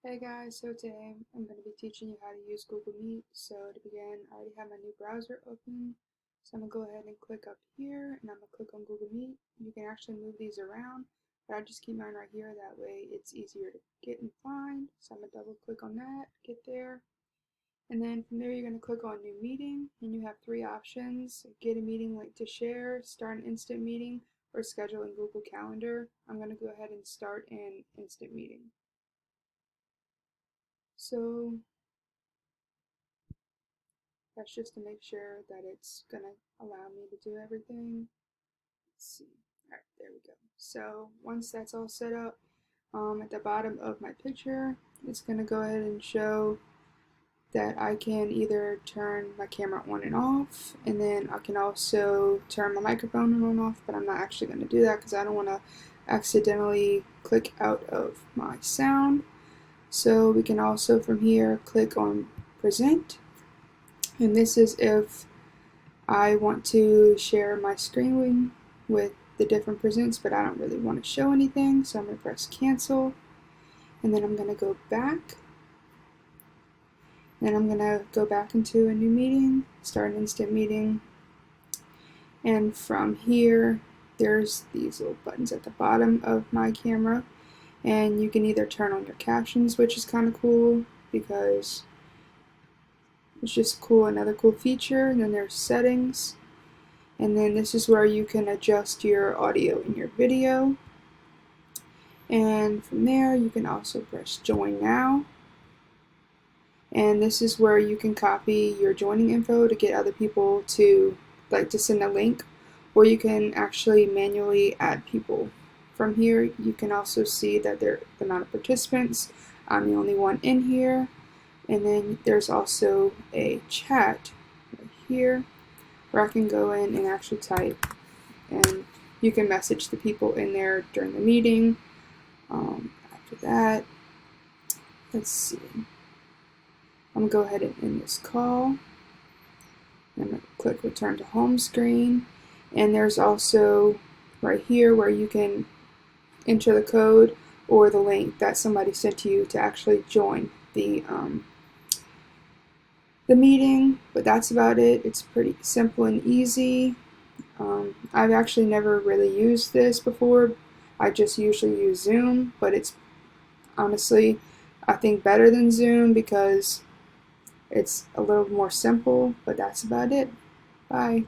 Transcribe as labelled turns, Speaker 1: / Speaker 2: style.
Speaker 1: Hey guys, so today I'm going to be teaching you how to use Google Meet. So to begin, I already have my new browser open. So I'm going to go ahead and click up here and I'm going to click on Google Meet. You can actually move these around, but I just keep mine right here. That way it's easier to get and find. So I'm going to double click on that, get there. And then from there you're going to click on New Meeting and you have three options. Get a meeting link to share, start an instant meeting, or schedule in Google Calendar. I'm going to go ahead and start an instant meeting. So that's just to make sure that it's going to allow me to do everything. Let's see. Alright, there we go. So once that's all set up, at the bottom of my picture, it's going to go ahead and show that I can either turn my camera on and off, and then I can also turn my microphone on and off, but I'm not actually going to do that because I don't want to accidentally click out of my sound. So we can also from here click on present, and this is if I want to share my screen with the different presents, but I don't really want to show anything, so I'm going to press cancel, and then I'm going to go back. Then I'm going to go back into a new meeting, start an instant meeting, and from here there's these little buttons at the bottom of my camera, and you can either turn on your captions, which is kind of cool because it's just cool, another cool feature, and then there's settings, and then this is where you can adjust your audio and your video, and from there you can also press join now. And this is where you can copy your joining info to get other people to send a link, or you can actually manually add people. From here you can also see that the amount of participants. I'm the only one in here, and then there's also a chat right here where I can go in and actually type, and you can message the people in there during the meeting. After that, let's see. I'm going to go ahead and end this call. I'm going to click return to home screen. And there's also right here where you can enter the code or the link that somebody sent to you to actually join the meeting. But that's about it. It's pretty simple and easy. I've actually never really used this before. I just usually use Zoom, but it's honestly, I think, better than Zoom because it's a little more simple, but that's about it. Bye.